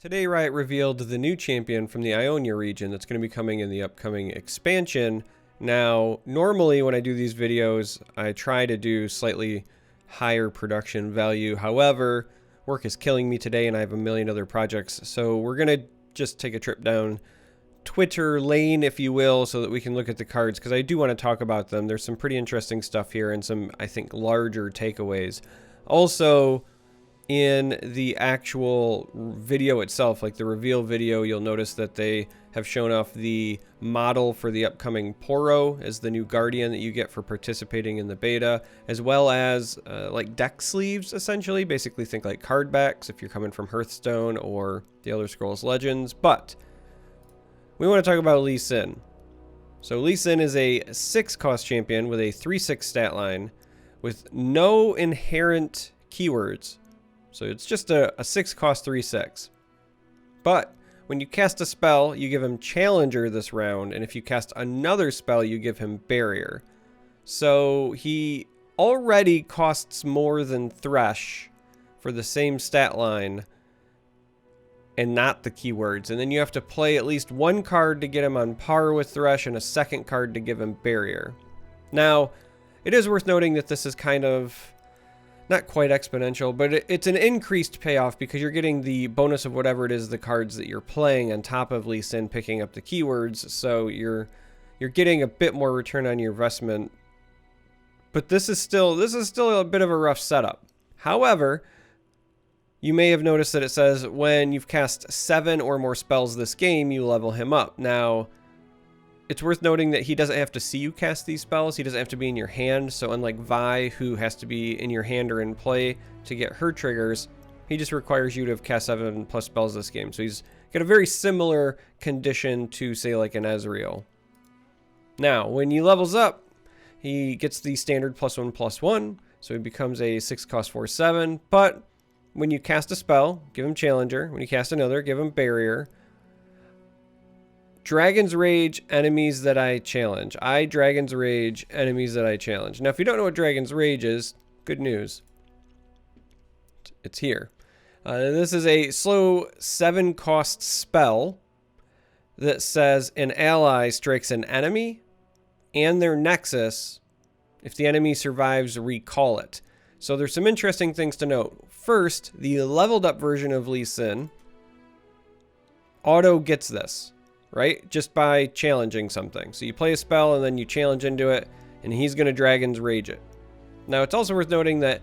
Today, Riot revealed the new champion from the Ionia region that's going to be coming in the upcoming expansion. Now, normally when I do these videos, I try to do slightly higher production value. However, work is killing me today and I have a million other projects. So we're going to just take a trip down Twitter lane, if you will, so that we can look at the cards, because I do want to talk about them. There's some pretty interesting stuff here and some, I think, larger takeaways. Also, in the actual video itself, like the reveal video, you'll notice that they have shown off the model for the upcoming Poro as the new Guardian that you get for participating in the beta, as well as like deck sleeves, essentially. Basically think like card backs if you're coming from Hearthstone or the Elder Scrolls Legends. But we want to talk about Lee Sin. So Lee Sin is a 6-cost champion with a 3/6 stat line with no inherent keywords. So it's just a 6-cost 3/6. But when you cast a spell, you give him Challenger this round, and if you cast another spell, you give him Barrier. So he already costs more than Thresh for the same stat line and not the keywords. And then you have to play at least one card to get him on par with Thresh and a second card to give him Barrier. Now, it is worth noting that this is kind of not quite exponential, but it's an increased payoff because you're getting the bonus of whatever it is the cards that you're playing on top of Lee Sin picking up the keywords. So you're getting a bit more return on your investment. But this is still a bit of a rough setup. However, you may have noticed that it says when you've cast 7 or more spells this game, you level him up. Now, it's worth noting that he doesn't have to see you cast these spells. He doesn't have to be in your hand. So unlike Vi, who has to be in your hand or in play to get her triggers, he just requires you to have cast 7+ spells this game. So he's got a very similar condition to, say, like an Ezreal. Now, when he levels up, he gets the standard +1/+1. So he becomes a 6-cost 4/7. But when you cast a spell, give him Challenger. When you cast another, give him Barrier. Dragon's Rage, enemies that I challenge. Dragon's Rage, enemies that I challenge. Now, if you don't know what Dragon's Rage is, good news. It's here. This is a slow 7-cost spell that says an ally strikes an enemy and their nexus. If the enemy survives, recall it. So there's some interesting things to note. First, the leveled up version of Lee Sin auto gets this, right? Just by challenging something. So you play a spell and then you challenge into it and he's going to Dragon's Rage it. Now it's also worth noting that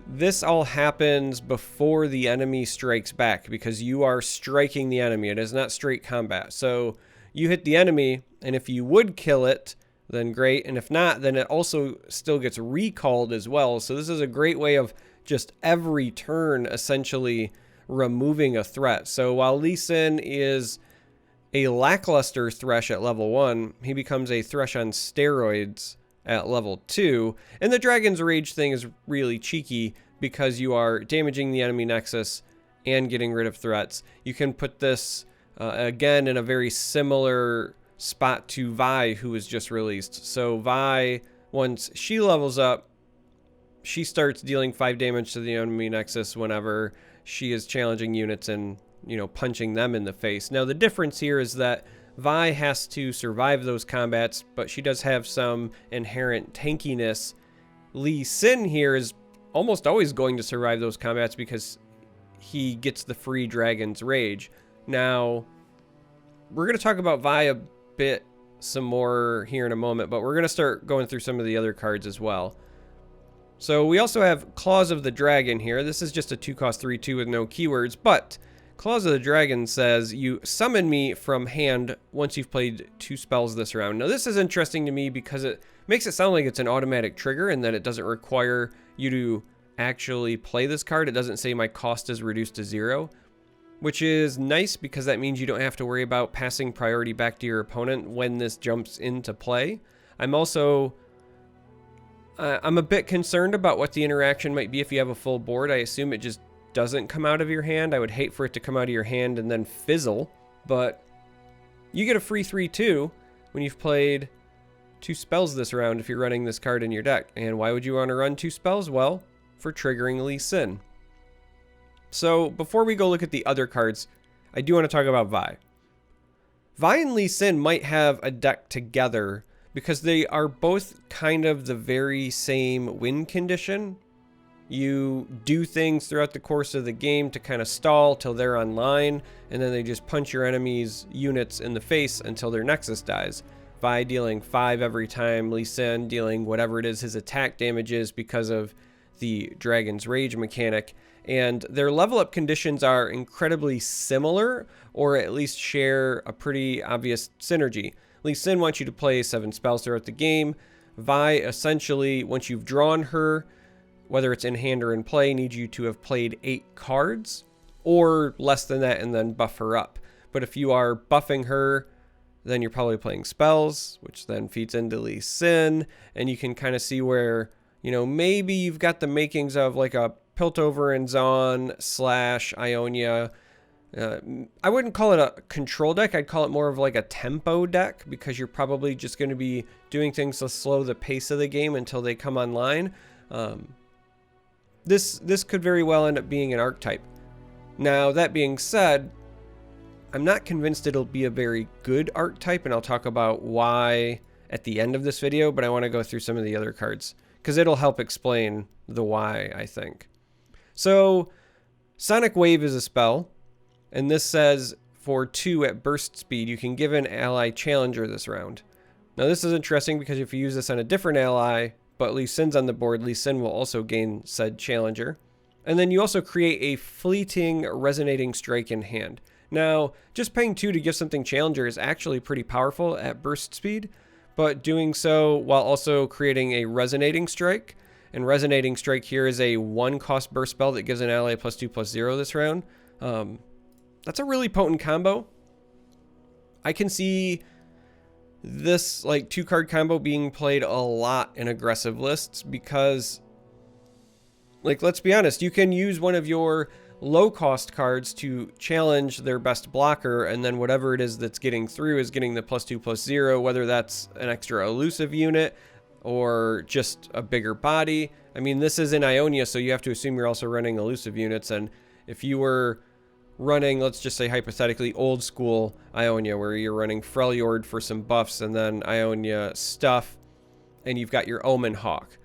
this all happens before the enemy strikes back because you are striking the enemy. It is not straight combat. So you hit the enemy and if you would kill it, then great. And if not, then it also still gets recalled as well. So this is a great way of just every turn essentially removing a threat. So while Lee Sin is a lackluster Thresh at level 1, he becomes a Thresh on steroids at level 2. And the Dragon's Rage thing is really cheeky because you are damaging the enemy nexus and getting rid of threats. You can put this, again, in a very similar spot to Vi, who was just released. So Vi, once she levels up, she starts dealing 5 damage to the enemy nexus whenever she is challenging units and punching them in the face. Now, the difference here is that Vi has to survive those combats, but she does have some inherent tankiness. Lee Sin here is almost always going to survive those combats because he gets the free Dragon's Rage. Now, we're going to talk about Vi a bit some more here in a moment, but we're going to start going through some of the other cards as well. So we also have Claws of the Dragon here. This is just a 2-cost 3/2 with no keywords, but Claws of the Dragon says you summon me from hand once you've played 2 spells this round. Now this is interesting to me because it makes it sound like it's an automatic trigger and that it doesn't require you to actually play this card. It doesn't say my cost is reduced to 0, which is nice because that means you don't have to worry about passing priority back to your opponent when this jumps into play. I'm a bit concerned about what the interaction might be if you have a full board. I assume it just doesn't come out of your hand. I would hate for it to come out of your hand and then fizzle, but you get a free 3/2 when you've played 2 spells this round if you're running this card in your deck. And why would you want to run 2 spells? Well, for triggering Lee Sin. So before we go look at the other cards, I do want to talk about Vi. Vi and Lee Sin might have a deck together because they are both kind of the very same win condition. You do things throughout the course of the game to kind of stall till they're online, and then they just punch your enemy's units in the face until their Nexus dies. Vi dealing 5 every time, Lee Sin dealing whatever it is his attack damage is because of the Dragon's Rage mechanic. And their level up conditions are incredibly similar, or at least share a pretty obvious synergy. Lee Sin wants you to play 7 spells throughout the game. Vi essentially, once you've drawn her, whether it's in hand or in play, needs you to have played 8 cards or less than that and then buff her up. But if you are buffing her, then you're probably playing spells, which then feeds into Lee Sin, and you can kind of see where, you know, maybe you've got the makings of like a Piltover and Zon / Ionia. I wouldn't call it a control deck. I'd call it more of like a tempo deck, because you're probably just going to be doing things to slow the pace of the game until they come online. This could very well end up being an archetype. Now, that being said, I'm not convinced it'll be a very good archetype, and I'll talk about why at the end of this video, but I want to go through some of the other cards, because it'll help explain the why, I think. So, Sonic Wave is a spell, and this says for 2 at burst speed, you can give an ally Challenger this round. Now, this is interesting because if you use this on a different ally, but Lee Sin's on the board, Lee Sin will also gain said Challenger. And then you also create a fleeting Resonating Strike in hand. Now, just paying 2 to give something Challenger is actually pretty powerful at burst speed, but doing so while also creating a Resonating Strike. And Resonating Strike here is a 1-cost burst spell that gives an ally +2/+0 this round. That's a really potent combo. I can see this like 2-card combo being played a lot in aggressive lists because, like, let's be honest, you can use one of your low-cost cards to challenge their best blocker, and then whatever it is that's getting through is getting the +2/+0, whether that's an extra elusive unit or just a bigger body. I mean, this is in Ionia, so you have to assume you're also running elusive units, and if you were running, let's just say hypothetically, old school Ionia, where you're running Freljord for some buffs and then Ionia stuff, and you've got your Omen Hawk,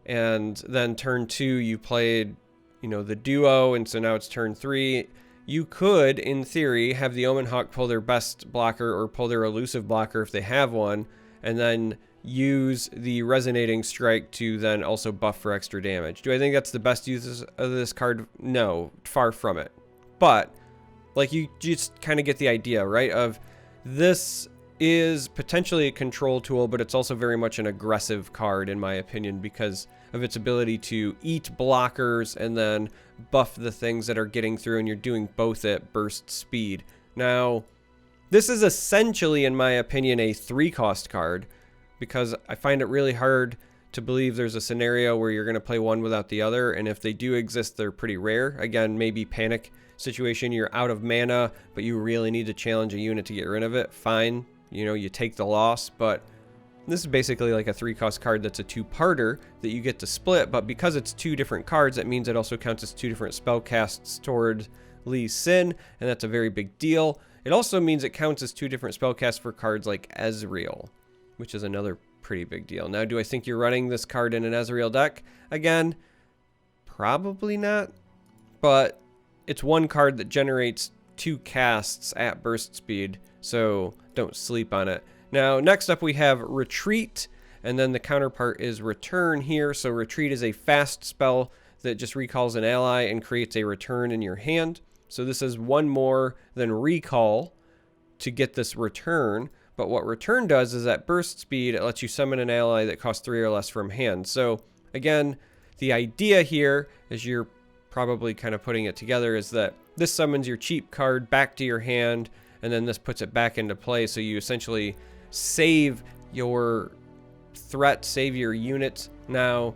and then turn 2 you played, you know, the duo, and so now it's turn 3, you could, in theory, have the Omen Hawk pull their best blocker or pull their elusive blocker if they have one, and then use the Resonating Strike to then also buff for extra damage. Do I think that's the best use of this card? No, far from it. But, like, you just kind of get the idea, right? Of this is potentially a control tool, but it's also very much an aggressive card, in my opinion, because of its ability to eat blockers and then buff the things that are getting through, and you're doing both at burst speed. Now, this is essentially, in my opinion, a 3-cost card, because I find it really hard to believe there's a scenario where you're going to play one without the other, and if they do exist, they're pretty rare. Again, maybe panic situation, you're out of mana, but you really need to challenge a unit to get rid of it. Fine, you know, you take the loss, but this is basically like a 3-cost card that's a 2-parter that you get to split, but because it's 2 different cards, that means it also counts as 2 different spell casts toward Lee Sin, and that's a very big deal. It also means it counts as 2 different spell casts for cards like Ezreal, which is another pretty big deal. Now, do I think you're running this card in an Ezreal deck? Again, probably not, but it's one card that generates 2 casts at burst speed, so don't sleep on it. Now, next up we have Retreat, and then the counterpart is Return here. So Retreat is a fast spell that just recalls an ally and creates a return in your hand. So this is 1 more than Recall to get this return. But what Return does is at burst speed, it lets you summon an ally that costs 3 or less from hand. So again, the idea here, as you're probably kind of putting it together, is that this summons your cheap card back to your hand, and then this puts it back into play. So you essentially save your threat, save your units. Now,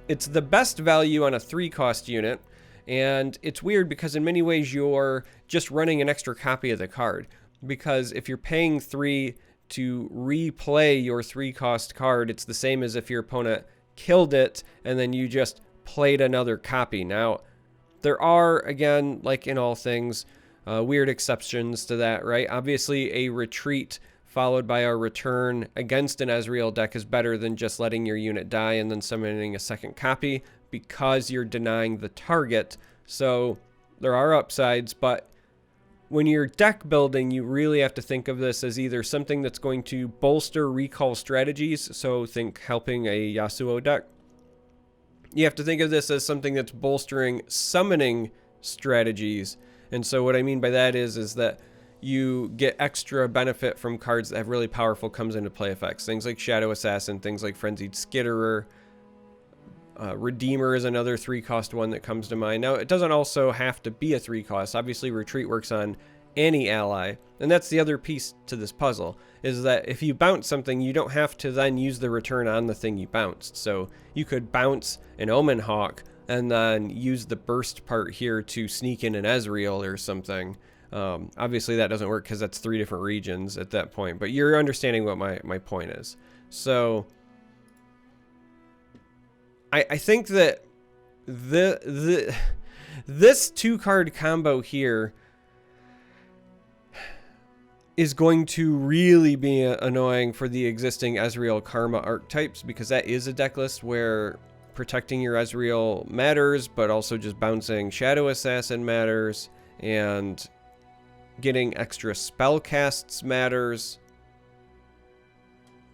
it's the best value on a 3-cost unit, and it's weird because in many ways you're just running an extra copy of the card. Because if you're paying 3 to replay your 3-cost card, it's the same as if your opponent killed it and then you just played another copy. Now, there are, again, like in all things, weird exceptions to that, right? Obviously, a retreat followed by a return against an Ezreal deck is better than just letting your unit die and then summoning a second copy, because you're denying the target. So there are upsides, but when you're deck building, you really have to think of this as either something that's going to bolster recall strategies, so think helping a Yasuo deck. You have to think of this as something that's bolstering summoning strategies. And so what I mean by that is that you get extra benefit from cards that have really powerful comes into play effects. Things like Shadow Assassin, things like Frenzied Skitterer. Redeemer is another 3-cost one that comes to mind. Now, it doesn't also have to be a 3-cost. Obviously, Retreat works on any ally. And that's the other piece to this puzzle, is that if you bounce something, you don't have to then use the return on the thing you bounced. So you could bounce an Omen Hawk and then use the burst part here to sneak in an Ezreal or something. Obviously, that doesn't work because that's 3 different regions at that point. But you're understanding what my point is. So I think that this 2-card combo here is going to really be annoying for the existing Ezreal Karma archetypes, because that is a deck list where protecting your Ezreal matters, but also just bouncing Shadow Assassin matters, and getting extra spell casts matters.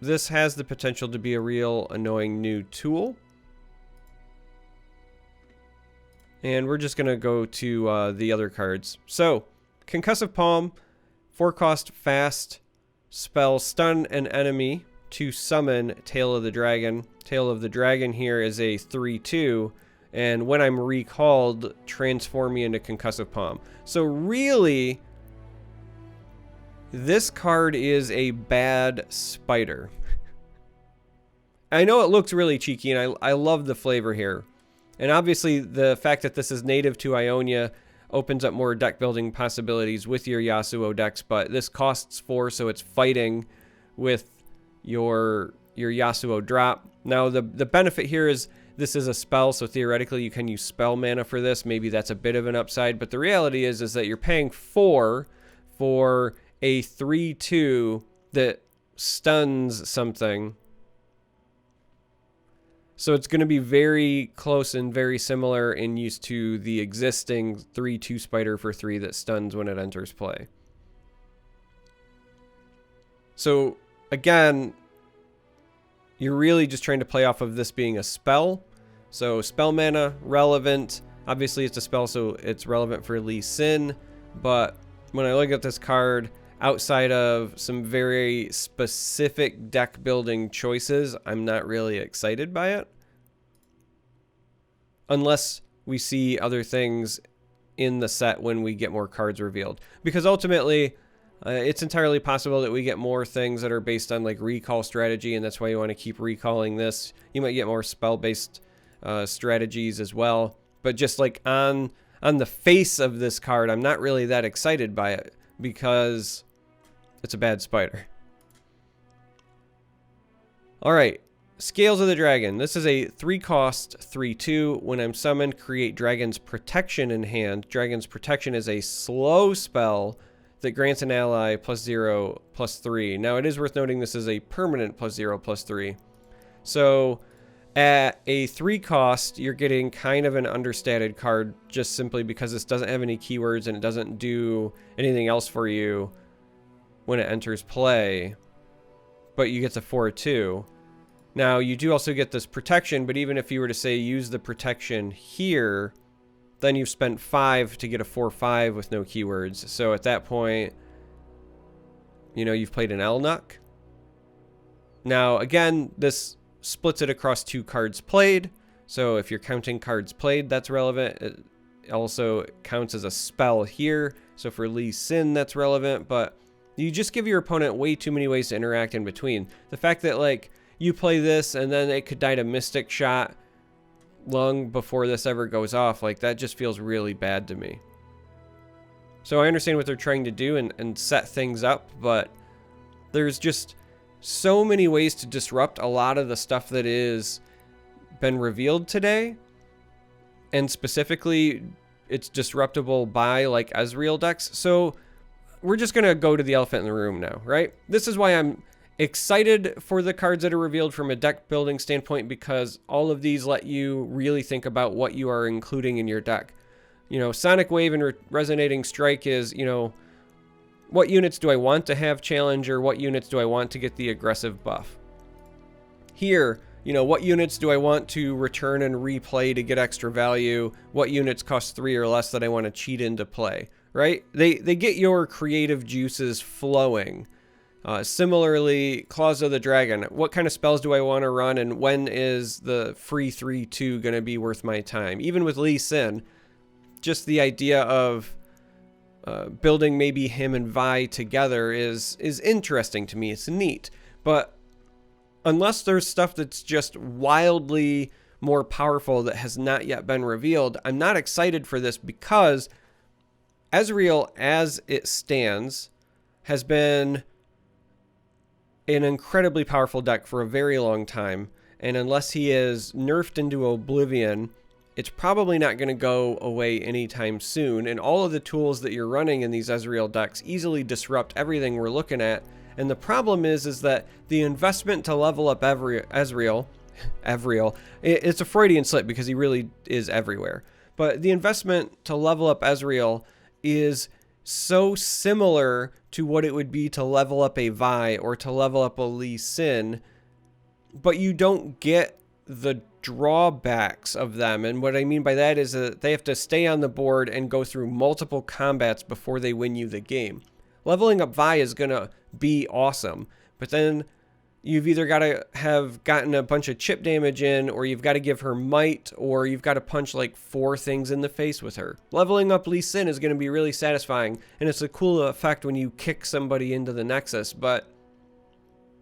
This has the potential to be a real annoying new tool. And we're just going to go to the other cards. So, Concussive Palm, 4-cost fast spell, stun an enemy to summon Tail of the Dragon. Tail of the Dragon here is a 3/2, and when I'm recalled, transform me into Concussive Palm. So really, this card is a bad spider. I know it looks really cheeky, and I love the flavor here. And obviously, the fact that this is native to Ionia opens up more deck building possibilities with your Yasuo decks, but this costs 4, so it's fighting with your Yasuo drop. Now, the benefit here is this is a spell, so theoretically you can use spell mana for this. Maybe that's a bit of an upside, but the reality is that you're paying 4 for a 3/2 that stuns something. So it's going to be very close and very similar in use to the existing 3/2 spider for 3 that stuns when it enters play. So again, you're really just trying to play off of this being a spell. So spell mana, relevant. Obviously it's a spell, so it's relevant for Lee Sin. But when I look at this card, outside of some very specific deck building choices, I'm not really excited by it. Unless we see other things in the set when we get more cards revealed. Because ultimately, it's entirely possible that we get more things that are based on like recall strategy, and that's why you want to keep recalling this. You might get more spell-based strategies as well. But just like on the face of this card, I'm not really that excited by it, because it's a bad spider. Alright, Scales of the Dragon. This is a 3-cost 3/2. When I'm summoned, create Dragon's Protection in hand. Dragon's Protection is a slow spell that grants an ally +0/+3. Now, it is worth noting this is a permanent +0/+3. So, at a 3-cost, you're getting kind of an understated card just simply because this doesn't have any keywords and it doesn't do anything else for you when it enters play, but you get the 4/2. Now, you do also get this protection, but even if you were to say use the protection here, then you've spent 5 to get a 4/5 with no keywords. So at that point, you know, you've played an Elnuck. Now, again, this splits it across 2 cards played. So if you're counting cards played, that's relevant. It also counts as a spell here. So for Lee Sin, that's relevant, but you just give your opponent way too many ways to interact in between. The fact that, like, you play this and then it could die to Mystic Shot long before this ever goes off, like, that just feels really bad to me. So I understand what they're trying to do and set things up, but there's just so many ways to disrupt a lot of the stuff that is been revealed today. And specifically, it's disruptible by like Ezreal decks. So we're just going to go to the elephant in the room now, right? This is why I'm excited for the cards that are revealed from a deck building standpoint, because all of these let you really think about what you are including in your deck. You know, Sonic Wave and Resonating Strike is, you know, what units do I want to have challenge, or what units do I want to get the aggressive buff? Here, you know, what units do I want to return and replay to get extra value? What units cost 3 or less that I want to cheat into play, right? They get your creative juices flowing. Similarly, Claws of the Dragon. What kind of spells do I want to run, and when is the free 3/2 going to be worth my time? Even with Lee Sin, just the idea of building maybe him and Vi together is interesting to me. It's neat. But unless there's stuff that's just wildly more powerful that has not yet been revealed, I'm not excited for this, because Ezreal, as it stands, has been an incredibly powerful deck for a very long time, and unless he is nerfed into oblivion, it's probably not going to go away anytime soon, and all of the tools that you're running in these Ezreal decks easily disrupt everything we're looking at. And the problem is that the investment to level up Ezreal, it's a Freudian slip because he really is everywhere, but the investment to level up Ezreal is so similar to what it would be to level up a Vi or to level up a Lee Sin, but you don't get the drawbacks of them. And what I mean by that is that they have to stay on the board and go through multiple combats before they win you the game. Leveling up Vi is going to be awesome, but then you've either got to have gotten a bunch of chip damage in, or you've got to give her might, or you've got to punch like 4 things in the face with her. Leveling up Lee Sin is going to be really satisfying, and it's a cool effect when you kick somebody into the Nexus, but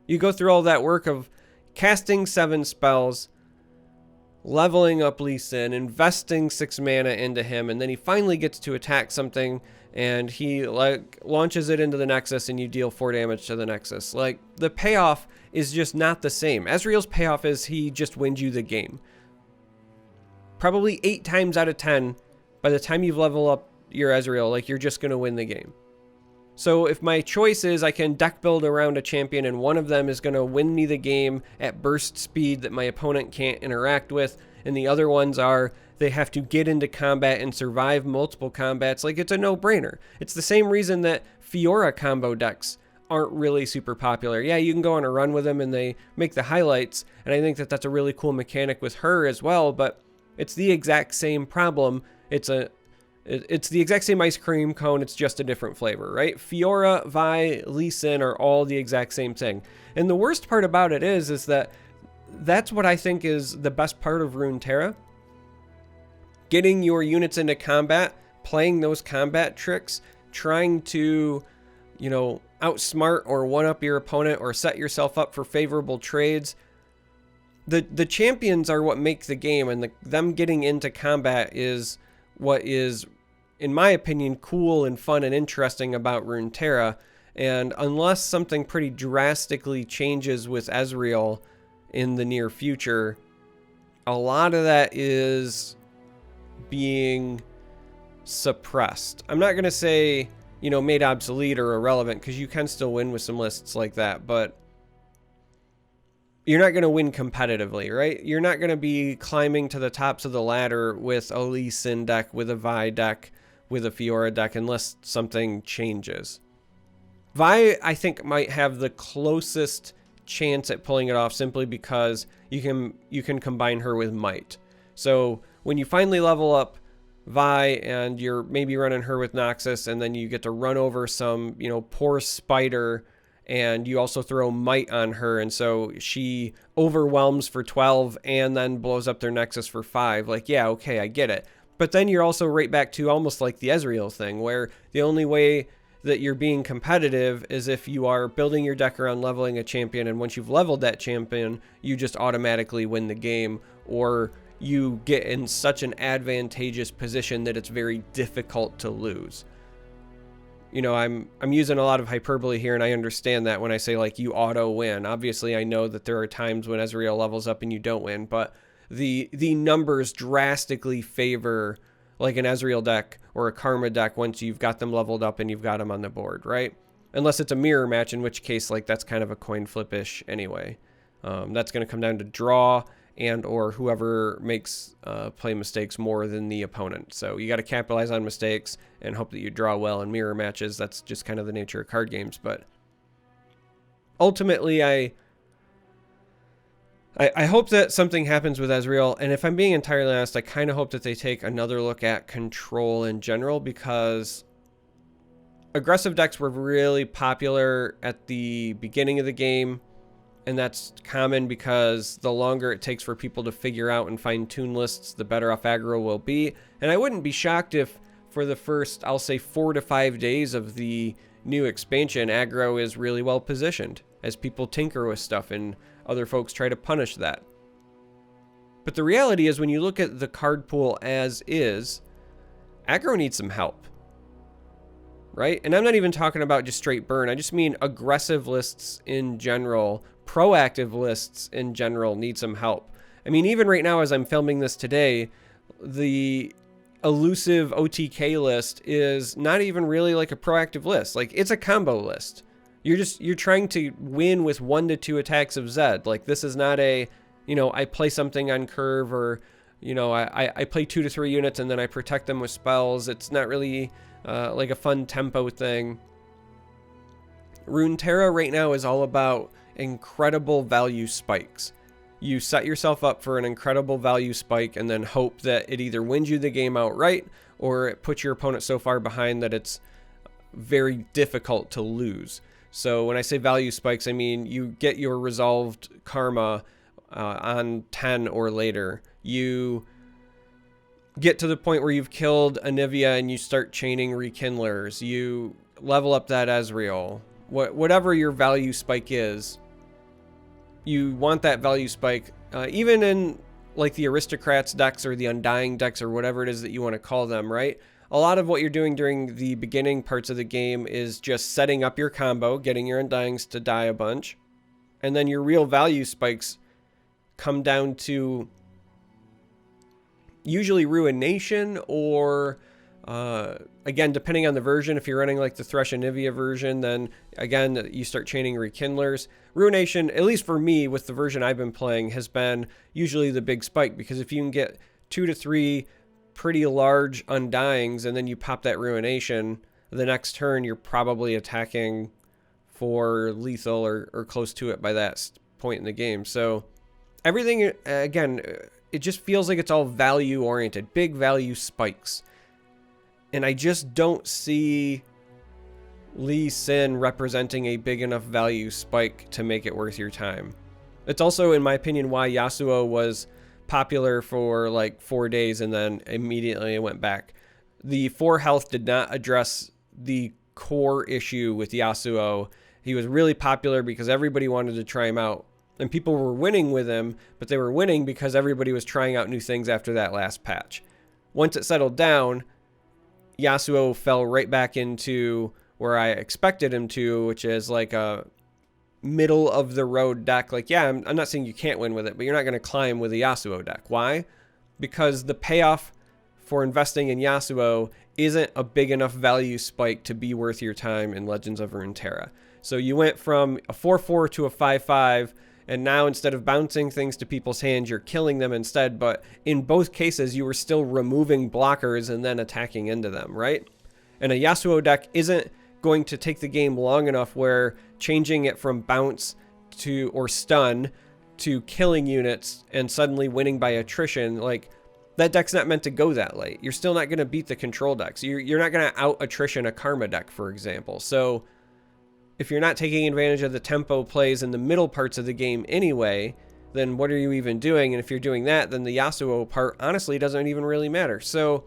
you go through all that work of casting 7 spells, leveling up Lee Sin, investing 6 mana into him, and then he finally gets to attack something, and he like launches it into the Nexus, and you deal 4 damage to the Nexus. Like, the payoff is just not the same. Ezreal's payoff is he just wins you the game. Probably 8 times out of 10, by the time you've leveled up your Ezreal, like, you're just going to win the game. So if my choice is I can deck build around a champion and one of them is going to win me the game at burst speed that my opponent can't interact with, and the other ones are they have to get into combat and survive multiple combats, like, it's a no-brainer. It's the same reason that Fiora combo decks aren't really super popular. Yeah, you can go on a run with them and they make the highlights, and I think that that's a really cool mechanic with her as well, but it's the exact same problem. It's the exact same ice cream cone, it's just a different flavor, right? Fiora, Vi, Lee Sin are all the exact same thing. And the worst part about it is that that's what I think is the best part of Runeterra. Getting your units into combat, playing those combat tricks, trying to, you know, outsmart or one-up your opponent or set yourself up for favorable trades. The champions are what make the game, and them getting into combat is what is, in my opinion, cool and fun and interesting about Runeterra. And unless something pretty drastically changes with Ezreal in the near future, a lot of that is being suppressed. I'm not going to say, you know, made obsolete or irrelevant, because you can still win with some lists like that, but you're not going to win competitively, right? You're not going to be climbing to the tops of the ladder with a Lee Sin deck, with a Vi deck, with a Fiora deck, unless something changes. Vi, I think, might have the closest chance at pulling it off, simply because you can combine her with might. So when you finally level up Vi and you're maybe running her with Noxus, and then you get to run over some, you know, poor spider, and you also throw might on her, and so she overwhelms for 12 and then blows up their Nexus for 5. Like, yeah, okay, I get it. But then you're also right back to almost like the Ezreal thing, where the only way that you're being competitive is if you are building your deck around leveling a champion, and once you've leveled that champion, you just automatically win the game, or you get in such an advantageous position that it's very difficult to lose. You know, I'm using a lot of hyperbole here, and I understand that when I say, like, you auto win. Obviously, I know that there are times when Ezreal levels up and you don't win, but the numbers drastically favor like an Ezreal deck or a Karma deck once you've got them leveled up and you've got them on the board, right? Unless it's a mirror match, in which case, like, that's kind of a coin flip-ish anyway. That's going to come down to draw and or whoever makes play mistakes more than the opponent. So you got to capitalize on mistakes and hope that you draw well in mirror matches. That's just kind of the nature of card games. But ultimately, I hope that something happens with Ezreal. And if I'm being entirely honest, I kind of hope that they take another look at control in general, because aggressive decks were really popular at the beginning of the game. And that's common because the longer it takes for people to figure out and fine tune lists, the better off aggro will be. And I wouldn't be shocked if for the first, I'll say 4 to 5 days of the new expansion, aggro is really well positioned as people tinker with stuff and other folks try to punish that. But the reality is, when you look at the card pool as is, aggro needs some help. Right? And I'm not even talking about just straight burn. I just mean aggressive lists in general, proactive lists in general need some help. I mean, even right now as I'm filming this today, the elusive OTK list is not even really like a proactive list. Like, it's a combo list. You're trying to win with 1 to 2 attacks of Zed. Like, this is not a, you know, I play something on curve, or, you know, I play 2 to 3 units and then I protect them with spells. It's not really like a fun tempo thing. Runeterra right now is all about incredible value spikes. You set yourself up for an incredible value spike and then hope that it either wins you the game outright or it puts your opponent so far behind that it's very difficult to lose. So when I say value spikes, I mean you get your resolved karma on 10 or later. You get to the point where you've killed Anivia and you start chaining rekindlers. You level up that Ezreal. Whatever your value spike is, you want that value spike. Even in like the aristocrats decks or the undying decks or whatever it is that you want to call them, right? A lot of what you're doing during the beginning parts of the game is just setting up your combo, getting your undyings to die a bunch. And then your real value spikes come down to usually Ruination or, again, depending on the version, if you're running like the Thresh Anivia version, then again, you start chaining Rekindlers. Ruination, at least for me, with the version I've been playing, has been usually the big spike, because if you can get 2 to 3 pretty large Undyings and then you pop that Ruination, the next turn you're probably attacking for lethal or close to it by that point in the game. So everything, again, it just feels like it's all value oriented, big value spikes. And I just don't see Lee Sin representing a big enough value spike to make it worth your time. It's also, in my opinion, why Yasuo was popular for like 4 days and then immediately it went back. The 4 health did not address the core issue with Yasuo. He was really popular because everybody wanted to try him out. And people were winning with him, but they were winning because everybody was trying out new things after that last patch. Once it settled down, Yasuo fell right back into where I expected him to, which is like a middle of the road deck. Like, yeah, I'm not saying you can't win with it, but you're not going to climb with a Yasuo deck. Why? Because the payoff for investing in Yasuo isn't a big enough value spike to be worth your time in Legends of Runeterra. So you went from a 4-4 to a 5-5, and now instead of bouncing things to people's hands, you're killing them instead. But in both cases, you were still removing blockers and then attacking into them, right? And a Yasuo deck isn't going to take the game long enough where changing it from bounce to or stun to killing units and suddenly winning by attrition, like, that deck's not meant to go that late. You're still not going to beat the control decks. You're not going to out attrition a Karma deck, for example. So if you're not taking advantage of the tempo plays in the middle parts of the game anyway, then what are you even doing? And if you're doing that, then the Yasuo part honestly doesn't even really matter. So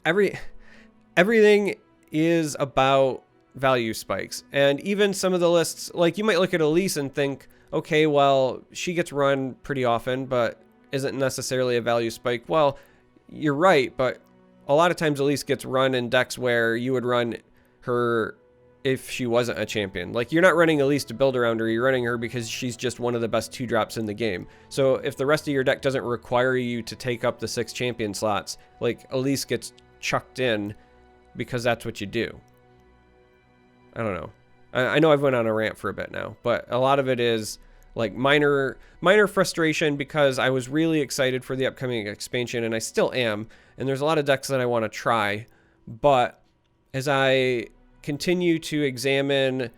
everything is about value spikes. And even some of the lists, like, you might look at Elise and think, okay, well, she gets run pretty often, but isn't necessarily a value spike. Well, you're right, but a lot of times Elise gets run in decks where you would run her if she wasn't a champion. Like, you're not running Elise to build around her, you're running her because she's just one of the best 2-drops in the game. So if the rest of your deck doesn't require you to take up the 6 champion slots, like, Elise gets chucked in because that's what you do. I don't know. I know I've went on a rant for a bit now, but a lot of it is like minor frustration because I was really excited for the upcoming expansion, and I still am, and there's a lot of decks that I want to try, but as I continue to examine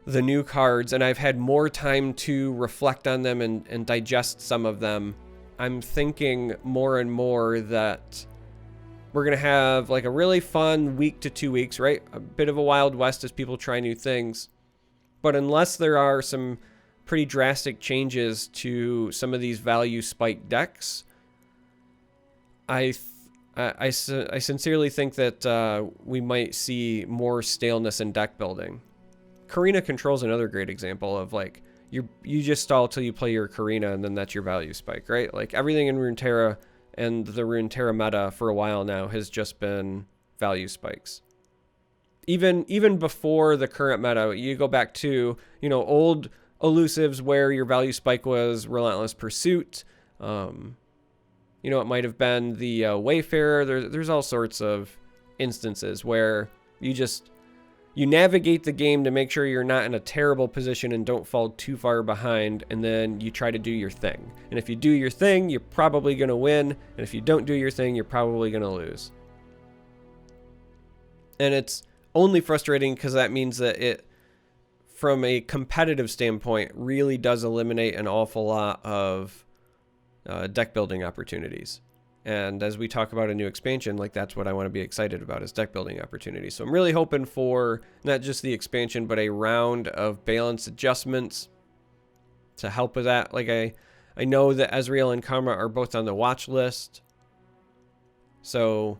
the new cards and I've had more time to reflect on them and digest some of them, I'm thinking more and more that we're going to have like a really fun week to 2 weeks, right? A bit of a Wild West as people try new things. But unless there are some pretty drastic changes to some of these value spike decks, I sincerely think that we might see more staleness in deck building. Karina Control is another great example of like, you just stall till you play your Karina and then that's your value spike, right? Like everything in Runeterra and the Runeterra meta for a while now has just been value spikes. Even before the current meta, you go back to, you know, old elusives where your value spike was Relentless Pursuit. You know, it might have been the Wayfarer. There's all sorts of instances where you navigate the game to make sure you're not in a terrible position and don't fall too far behind, and then you try to do your thing. And if you do your thing, you're probably going to win, and if you don't do your thing, you're probably going to lose. And it's only frustrating because that means that it, from a competitive standpoint, really does eliminate an awful lot of deck building opportunities. And as we talk about a new expansion, like that's what I want to be excited about, is deck building opportunities. So I'm really hoping for not just the expansion, but a round of balance adjustments to help with that. Like I know that Ezreal and Karma are both on the watch list, so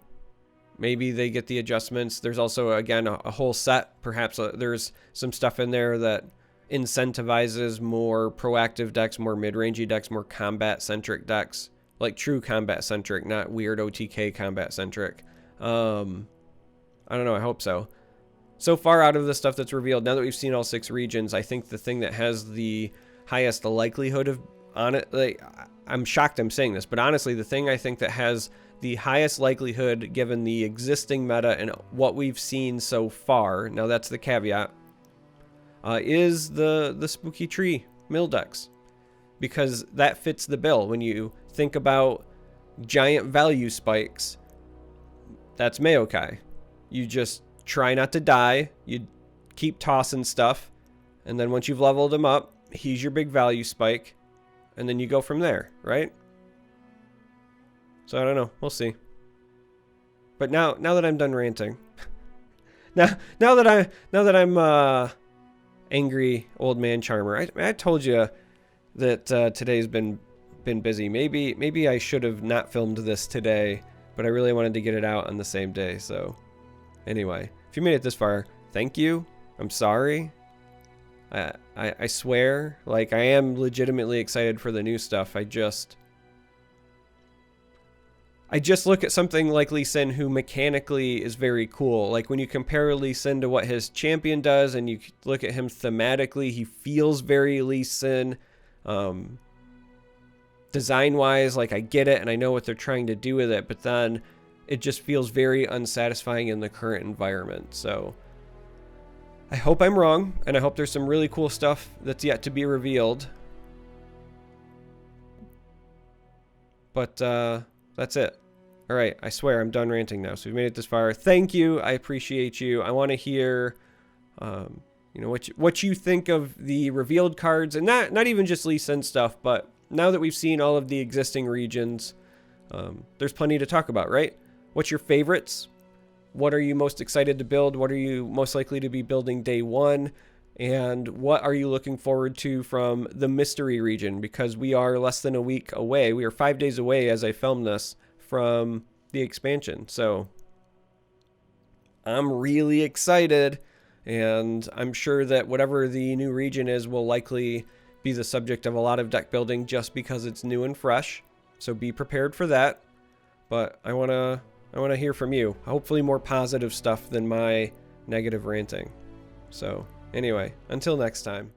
maybe they get the adjustments. There's also, again, a whole set. Perhaps there's some stuff in there that incentivizes more proactive decks, more mid-rangey decks, more combat-centric decks, like true combat-centric, not weird OTK combat-centric. I don't know. I hope so. So far out of the stuff that's revealed, now that we've seen all 6 regions, I think the thing that has the highest likelihood of like, I'm shocked I'm saying this, but honestly, the thing I think that has the highest likelihood, given the existing meta and what we've seen so far, now that's the caveat, is the Spooky Tree mill decks, because that fits the bill. When you think about giant value spikes, that's Maokai. You just try not to die, you keep tossing stuff, and then once you've leveled him up, he's your big value spike, and then you go from there, right? So I don't know, we'll see. But now that I'm done ranting, now that I'm angry old man charmer, I told you that today's been busy. Maybe I should have not filmed this today, but I really wanted to get it out on the same day. So anyway, if you made it this far, thank you. I'm sorry. I swear, like, I am legitimately excited for the new stuff. I just look at something like Lee Sin, who mechanically is very cool. Like, when you compare Lee Sin to what his champion does, and you look at him thematically, he feels very Lee Sin. Design-wise, like, I get it, and I know what they're trying to do with it, but then it just feels very unsatisfying in the current environment. So I hope I'm wrong, and I hope there's some really cool stuff that's yet to be revealed. But that's it. All right, I swear I'm done ranting now. So we've made it this far. Thank you. I appreciate you. I want to hear, you know, what you think of the revealed cards, and not even just Lee Sin stuff, but now that we've seen all of the existing regions, there's plenty to talk about, right? What's your favorites? What are you most excited to build? What are you most likely to be building day one? And what are you looking forward to from the mystery region? Because we are less than a week away. We are 5 days away as I film this from the expansion. So I'm really excited, and I'm sure that whatever the new region is will likely be the subject of a lot of deck building just because it's new and fresh. So be prepared for that. But I want to hear from you. Hopefully more positive stuff than my negative ranting. So anyway, until next time.